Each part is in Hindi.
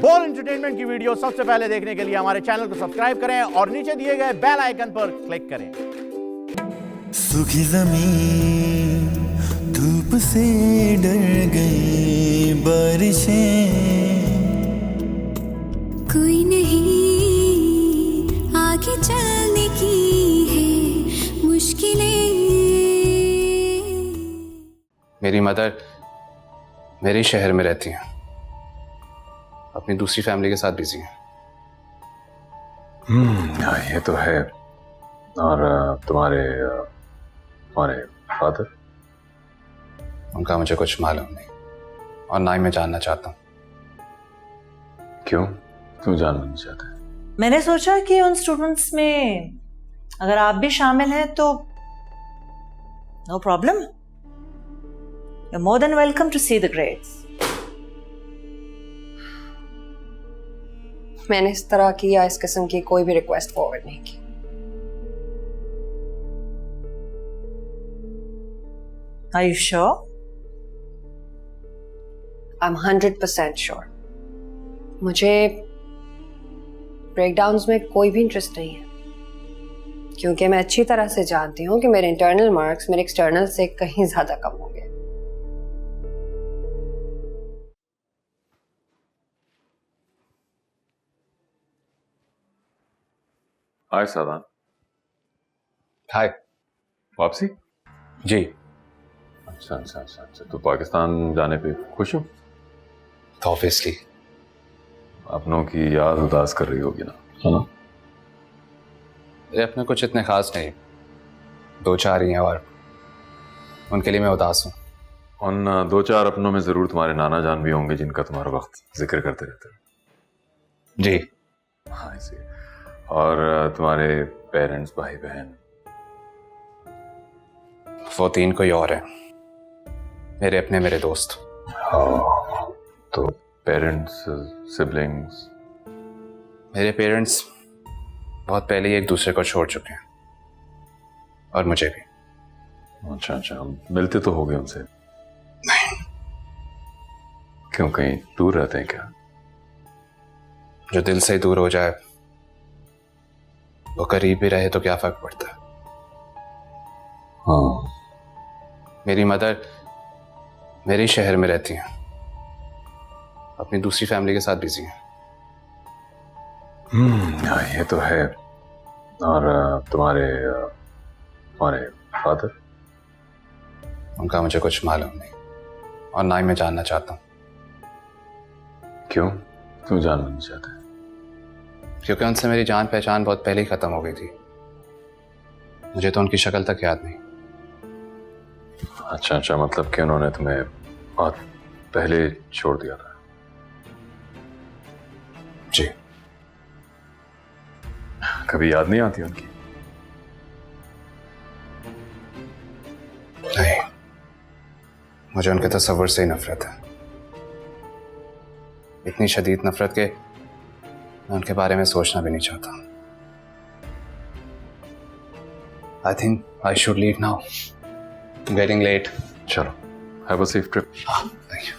बॉल एंटरटेनमेंट की वीडियो सबसे पहले देखने के लिए हमारे चैनल को सब्सक्राइब करें और नीचे दिए गए बेल आइकन पर क्लिक करें। सूखी जमीन धूप से डर गई, बारिशें कोई नहीं आगे चलने की है मुश्किलें। मेरी मदर मेरे शहर में रहती हैं, अपनी दूसरी फैमिली के साथ बिजी हैं। ये तो है। और तुम्हारे फादर? उनका मुझे कुछ मालूम नहीं और ना ही मैं जानना चाहता हूँ। क्यों जानना नहीं चाहते? मैंने सोचा कि उन स्टूडेंट्स में अगर आप भी शामिल हैं तो no problem, you are more than welcome to see the grades. मैंने इस तरह की या इस किस्म की कोई भी रिक्वेस्ट फॉरवर्ड नहीं की। Are you sure? I'm 100% sure. मुझे ब्रेकडाउन्स में कोई भी इंटरेस्ट नहीं है, क्योंकि मैं अच्छी तरह से जानती हूँ कि मेरे इंटरनल मार्क्स मेरे एक्सटर्नल से कहीं ज्यादा कम होंगे। हाय सादान। हाय। वापसी? जी। अच्छा। तो पाकिस्तान जाने पे खुश हो? तो ऑब्वियसली अपनों की याद उदास कर रही होगी ना, है ना? ये अपने कुछ इतने खास नहीं, 2-4 ही हैं और उनके लिए मैं उदास हूँ। उन 2-4 अपनों में जरूर तुम्हारे नाना जान भी होंगे जिनका तुम्हारा वक्त जिक्र करते रहते हो। जी हाँ, इसी। और तुम्हारे पेरेंट्स, भाई बहन? वो 3 कोई और है, मेरे अपने, मेरे दोस्त। हाँ, तो पेरेंट्स, सिबलिंग्स? मेरे पेरेंट्स बहुत पहले ही एक दूसरे को छोड़ चुके हैं और मुझे भी। अच्छा, मिलते तो हो गए उनसे? नहीं। क्यों, कहीं दूर रहते हैं क्या? जो दिल से ही दूर हो जाए वो करीब भी रहे तो क्या फर्क पड़ता है। हाँ। मेरी मदर मेरे शहर में रहती हैं, अपनी दूसरी फैमिली के साथ बिजी हैं। ये तो है। और तुम्हारे फादर? उनका मुझे कुछ मालूम नहीं और ना ही मैं जानना चाहता हूँ। क्यों जानना नहीं चाहते? क्योंकि उनसे मेरी जान पहचान बहुत पहले ही खत्म हो गई थी, मुझे तो उनकी शक्ल तक याद नहीं। अच्छा, मतलब कि उन्होंने तुम्हें बहुत पहले छोड़ दिया था? जी। कभी याद नहीं आती उनकी? नहीं, मुझे उनके तस्वुर से ही नफरत है, इतनी शदीद नफरत के मैं उनके बारे में सोचना भी नहीं चाहता। I think I should leave now, getting late. चलो, have a safe trip. Thank you.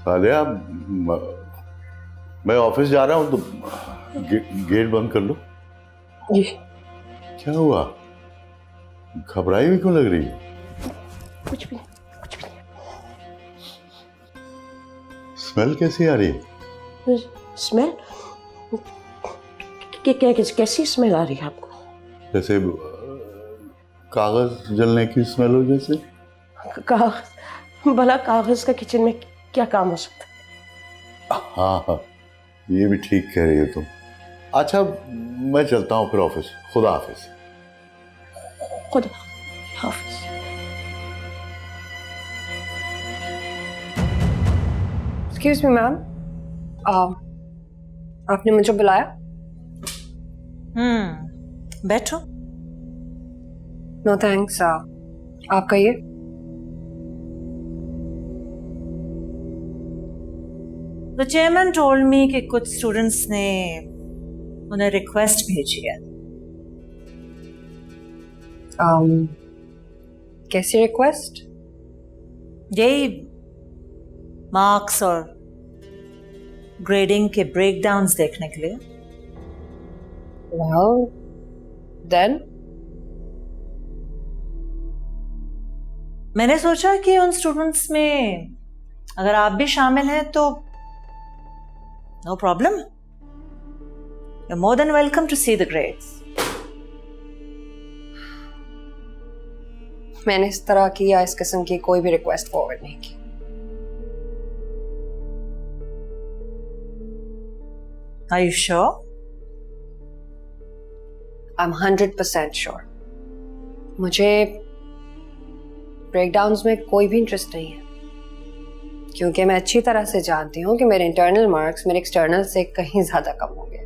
Alia, मैं ऑफिस जा रहा हूँ तो गेट बंद कर लो। जी। क्या हुआ, घबराई हुई क्यों लग रही है? कुछ भी नहीं। स्मेल कैसी आ रही है? स्मेल? कैसी स्मेल आ रही है आपको? जैसे कागज जलने की स्मेल हो जैसे। कागज? भला कागज का किचन में क्या काम हो सकता है? हाँ, ये भी ठीक कह रही हो तुम। अच्छा, मैं चलता हूँ फिर ऑफिस। खुदा हाफिज। खुदा हाफिज। एक्सक्यूज मी मैम, आपने मुझे बुलाया? बैठो। नो थैंक्स, आप कहिए। द चेयरमैन टोल्ड मी कि कुछ स्टूडेंट्स ने उन्हें रिक्वेस्ट भेजी है। कैसी रिक्वेस्ट? यही मार्क्स और ग्रेडिंग के ब्रेकडाउन्स देखने के लिए। Well, then? मैंने सोचा कि उन स्टूडेंट्स में अगर आप भी शामिल हैं तो no problem, you're more than welcome to see the grades. मैंने इस तरह की या इस किस्म की कोई भी रिक्वेस्ट फॉरवर्ड नहीं की। Are you sure? I'm 100% sure. मुझे ब्रेकडाउन्स में कोई भी इंटरेस्ट नहीं है, क्योंकि मैं अच्छी तरह से जानती हूँ कि मेरे इंटरनल मार्क्स मेरे एक्सटर्नल से कहीं ज्यादा कम होंगे।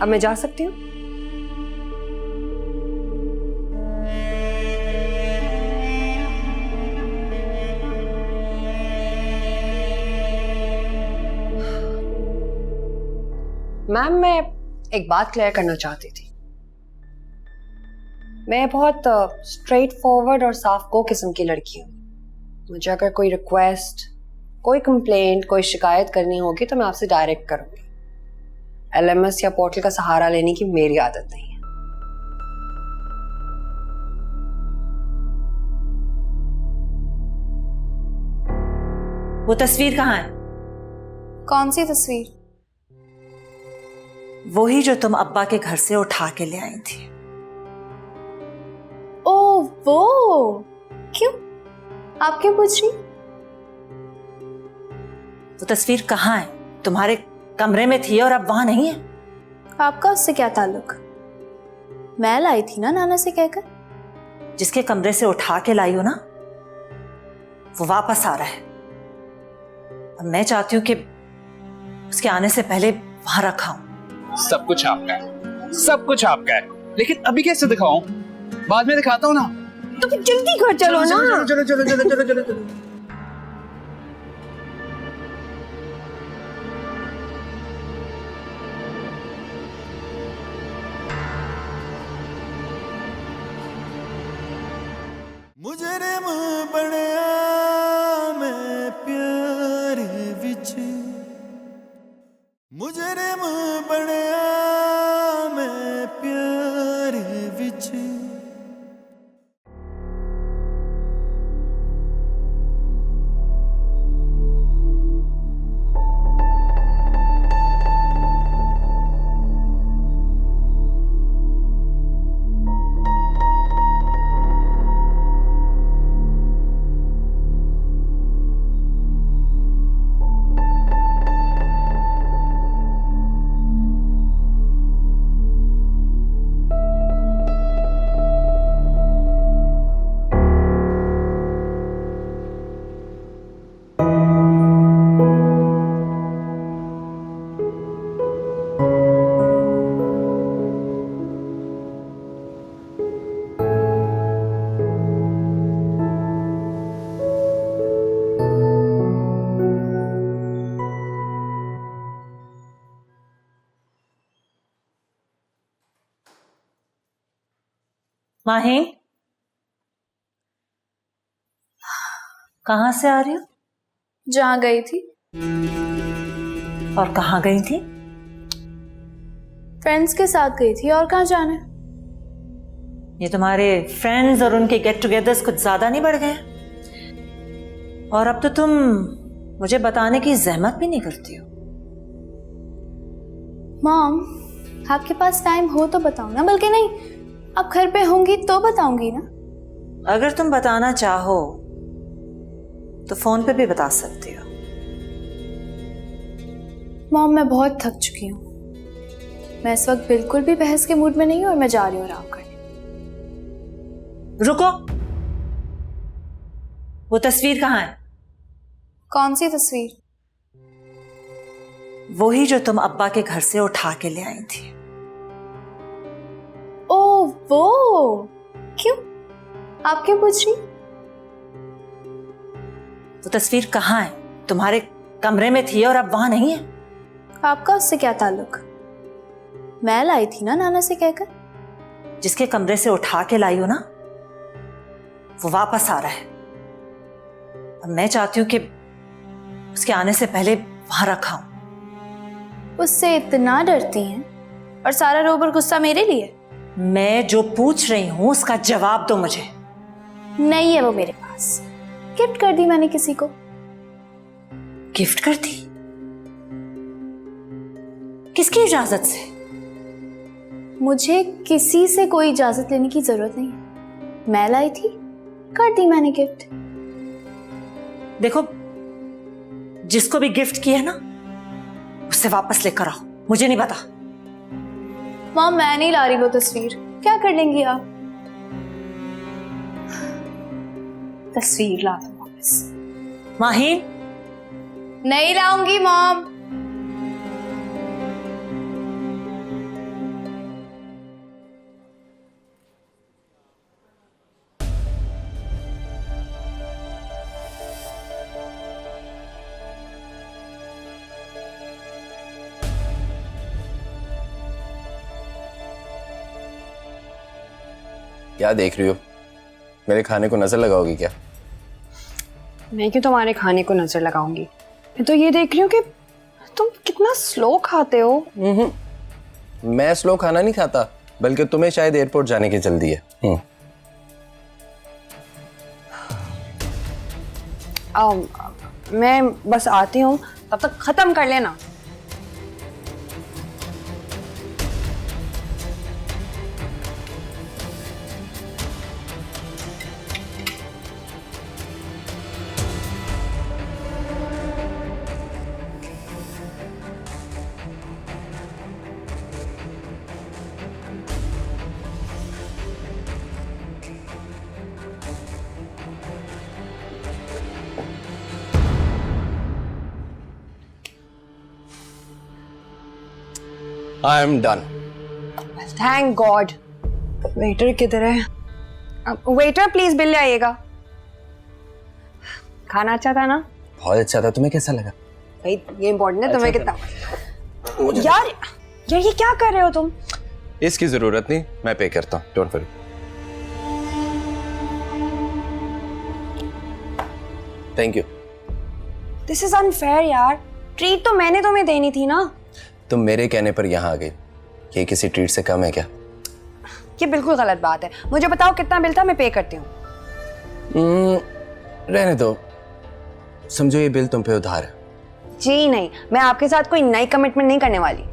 अब मैं जा सकती हूँ? मैम, मैं एक बात क्लियर करना चाहती थी। मैं बहुत स्ट्रेट फॉरवर्ड और साफ गो किस्म की लड़की हूँ। मुझे अगर कोई रिक्वेस्ट, कोई कंप्लेंट, कोई शिकायत करनी होगी तो मैं आपसे डायरेक्ट करूंगी। LMS या पोर्टल का सहारा लेने की मेरी आदत नहीं है। वो तस्वीर कहाँ है? कौन सी तस्वीर? वही जो तुम अब्बा के घर से उठा के ले आई थी। ओ वो, क्यों? आप क्यों पूछ रही? वो तस्वीर कहाँ है? तुम्हारे कमरे में थी और अब वहां नहीं है। आपका उससे क्या ताल्लुक? मैं लाई थी ना नाना से कहकर। जिसके कमरे से उठा के लाई हो ना, वो वापस आ रहा है। अब मैं चाहती हूँ कि उसके आने से पहले वहां रखा हूं। सब कुछ आपका है, सब कुछ आपका है, लेकिन अभी कैसे दिखाऊं? बाद में दिखाता हूँ ना। तो फिर जल्दी घर चलो ना। चलो चलो चलो चलो चलो चलो। मुजरिम बनया मैं प्यार विच, मुजरिम बनया मैं प्यार विच। माही, कहाँ से आ रही हो जहाँ गई थी, और कहाँ गई थी? फ्रेंड्स के साथ गई थी, और कहाँ जाना है? ये तुम्हारे फ्रेंड्स और उनके गेट टुगेदर्स कुछ ज्यादा नहीं बढ़ गए? और अब तो तुम मुझे बताने की जहमत भी नहीं करती हो। मॉम, आपके पास टाइम हो तो बताओ ना, बल्कि नहीं, आप घर पे होंगी तो बताऊंगी ना। अगर तुम बताना चाहो तो फोन पे भी बता सकती हो। मॉम, मैं बहुत थक चुकी हूँ। मैं इस वक्त बिल्कुल भी बहस के मूड में नहीं हूँ और मैं जा रही हूँ आराम करने। रुको, वो तस्वीर कहाँ है? कौन सी तस्वीर? वही जो तुम अब्बा के घर से उठा के ले आई थी। ओ वो, क्यों? आप क्यों पूछ रही? वो तस्वीर कहाँ है? तुम्हारे कमरे में थी और अब वहां नहीं है। आपका उससे क्या ताल्लुक? मैं लाई थी ना नाना से कहकर। जिसके कमरे से उठा के लाई हो ना, वो वापस आ रहा है। अब मैं चाहती हूँ कि उसके आने से पहले वहां रखा हूं। उससे इतना डरती हैं और सारा रोब और गुस्सा मेरे लिए? मैं जो पूछ रही हूं उसका जवाब दो मुझे। नहीं है वो मेरे पास। गिफ्ट कर दी मैंने किसी को। गिफ्ट कर दी? किसकी इजाजत से? मुझे किसी से कोई इजाजत लेने की जरूरत नहीं है। मैं लाई थी, कर दी मैंने गिफ्ट। देखो, जिसको भी गिफ्ट किया है ना, उससे वापस लेकर आओ। मुझे नहीं पता। मॉम, मैं नहीं ला रही वो तस्वीर। क्या कर लेंगी आप? तस्वीर ला दो वापस। माही, नहीं लाऊंगी मॉम। क्या देख रही हो? मेरे खाने को नजर लगाओगी क्या? मैं क्यों तुम्हारे खाने को नजर लगाऊंगी? मैं तो ये देख रही हूँ कि तुम कितना स्लो खाते हो। मैं स्लो खाना नहीं खाता, बल्कि तुम्हें शायद एयरपोर्ट जाने की जल्दी है। मैं बस आती हूँ, तब तक खत्म कर लेना। I am done. Thank God. Waiter किधर है? वेटर प्लीज बिल ले आइएगा। खाना अच्छा था ना? बहुत अच्छा था। तुम्हें कैसा लगा? भाई ये इम्पोर्टेंट है। तुम्हें कितना यार ये क्या कर रहे हो तुम? इसकी जरूरत नहीं, मैं पे करता हूँ। Don't worry. Thank you. This is unfair यार। ट्रीट तो मैंने तुम्हें देनी थी ना। तुम मेरे कहने पर यहाँ आ गई। ये किसी ट्रीट से कम है क्या? ये बिल्कुल गलत बात है। मुझे बताओ कितना बिल था, मैं पे करती हूँ। रहने दो। समझो ये बिल तुम पे उधार है। जी नहीं, मैं आपके साथ कोई नई कमिटमेंट नहीं करने वाली।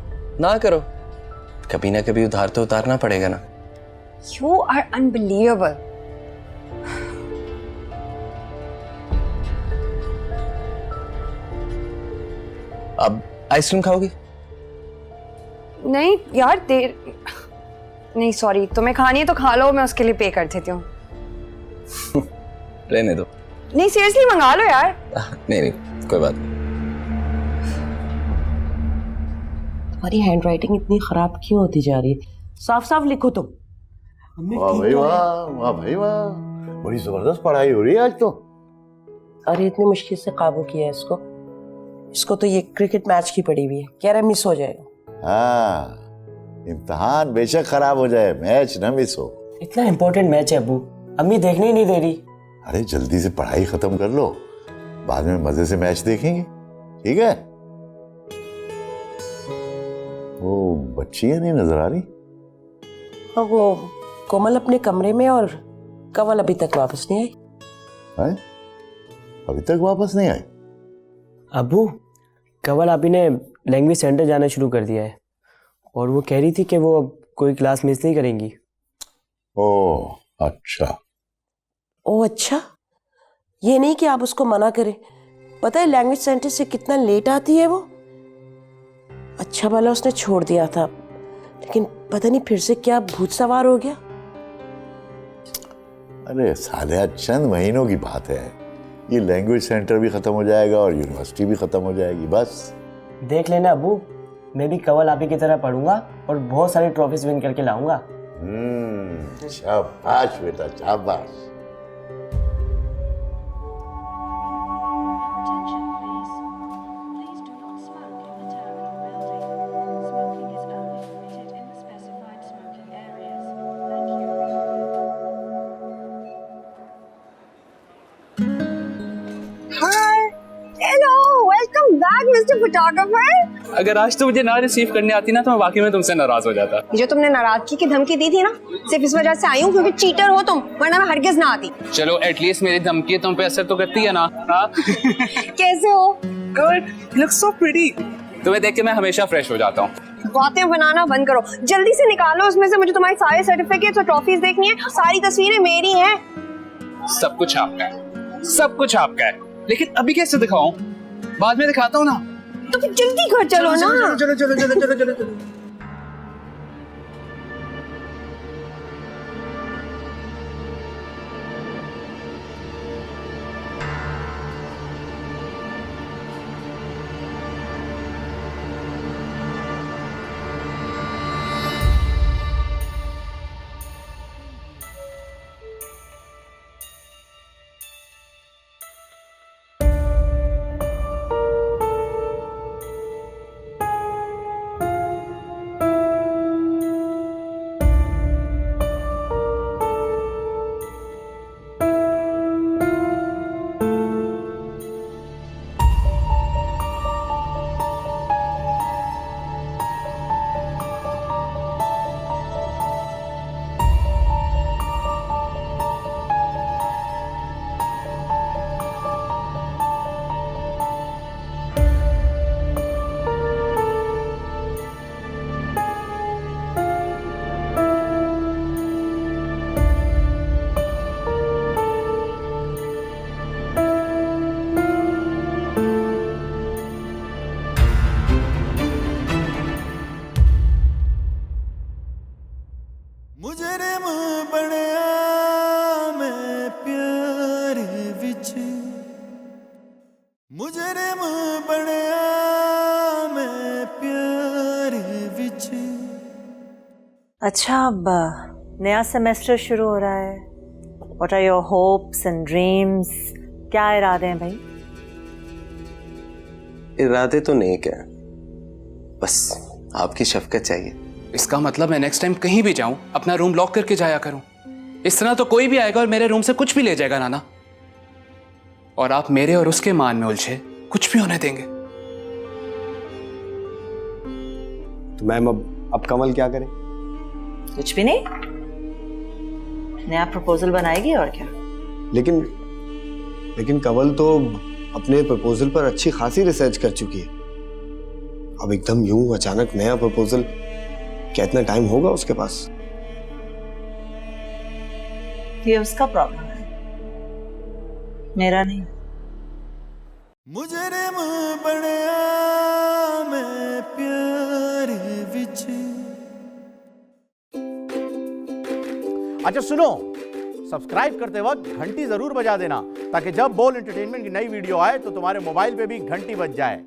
ना करो, कभी ना कभी उधार तो उतारना पड़ेगा ना। You are unbelievable. अब आइसक्रीम खाओगी? नहीं यार, देर नहीं, सॉरी। तुम्हें खानी है तो खा लो, मैं उसके लिए पे कर देती हूँ। रहने दो। नहीं सीरियसली मंगा लो यार। नहीं नहीं, कोई बात नहीं। तुम्हारी हैंडराइटिंग इतनी खराब क्यों होती जा रही है? साफ साफ लिखो तुम। वाह भाई वाह, वाह भाई वाह, बड़ी जबरदस्त पढ़ाई हो रही है आज तो। अरे इतनी मुश्किल से काबू किया है इसको। इसको तो ये क्रिकेट मैच की पड़ी हुई है, कह रहा मिस हो जाएगा। हाँ, इम्तिहान बेशक खराब हो जाए, मैच ना मिस हो। इतना इम्पोर्टेंट मैच है अबू, अम्मी देखने ही नहीं दे रही। अरे जल्दी से पढ़ाई खत्म कर लो, बाद में मजे से मैच देखेंगे, ठीक है? वो बच्चियां नहीं नजर आ रही? और वो कोमल अपने कमरे में और कंवल अभी तक वापस नहीं आई। है? अभी तक वापस नहीं आई? अबू, कंवल अभी ने लैंग्वेज सेंटर जाना शुरू कर दिया है और वो कह रही थी कि वो अब कोई क्लास मिस नहीं करेंगी। ओह अच्छा। ओह अच्छा, ये नहीं कि आप उसको मना करें। पता है लैंग्वेज सेंटर से कितना लेट आती है वो। अच्छा भला उसने छोड़ दिया था, लेकिन पता नहीं फिर से क्या भूत सवार हो गया। अरे साले चंद महीनों की बात है, ये लैंग्वेज सेंटर भी खत्म हो जाएगा और यूनिवर्सिटी भी खत्म हो जाएगी, बस। देख लेना अबू, मैं भी कंवल आपी की तरह पढ़ूंगा और बहुत सारी ट्रॉफीज विन करके लाऊंगा। शाबाश बेटा, शाबाश। मिस्टर फोटोग्राफर, अगर आज तो मुझे ना रिसीव करने आती ना तो मैं वाकई में तुमसे नाराज हो जाता। जो तुमने नाराजगी की धमकी दी थी ना, सिर्फ इस वजह से आई हूँ क्योंकि चीटर हो तुम, वरना मैं हरगिज ना आती। चलो एटलीस्ट मेरी धमकी तुम पे असर तो करती है ना। कैसे हो? Good, you look so pretty. तुम्हें देख के मैं हमेशा फ्रेश हो जाता हूँ। बातें बनाना बंद करो, जल्दी से निकालो उसमें से, मुझे तुम्हारे सारे सर्टिफिकेट्स और ट्रॉफीज देखनी है। सारी तस्वीरें मेरी हैं। सब कुछ आपका है, सब कुछ आपका है, लेकिन अभी कैसे दिखाऊं? बाद में दिखाता हूँ ना। तो फिर जल्दी घर चलो ना। चलो चलो चलो चलो चलो चलो। मुजरिम बनया मैं प्यार विच, मुजरिम बनया मैं प्यार विच। अच्छा, अब नया सेमेस्टर शुरू हो रहा है। What are your hopes and dreams? क्या इरादे हैं भाई? इरादे तो नेक है, बस आपकी शफकत चाहिए। इसका मतलब मैं नेक्स्ट टाइम कहीं भी जाऊं अपना रूम लॉक करके जाया करूं। इस तरह तो कोई भी आएगा और मेरे रूम से कुछ भी ले जाएगा नाना, और आप मेरे और उसके मान में उलझे कुछ भी होने देंगे। तो मैम अब कमल क्या करे? कुछ भी नहीं, नया प्रपोजल बनाएगी और क्या। लेकिन कंवल तो अपने प्रपोजल पर अच्छी खासी रिसर्च कर चुकी है। अब एकदम यूं अचानक नया प्रपोजल, क्या इतना टाइम होगा उसके पास? ये उसका प्रॉब्लम है, मेरा नहीं। मुजरिम बनया मैं प्यार विच। अच्छा सुनो, सब्सक्राइब करते वक्त घंटी जरूर बजा देना ताकि जब बोल एंटरटेनमेंट की नई वीडियो आए तो तुम्हारे मोबाइल पे भी घंटी बज जाए।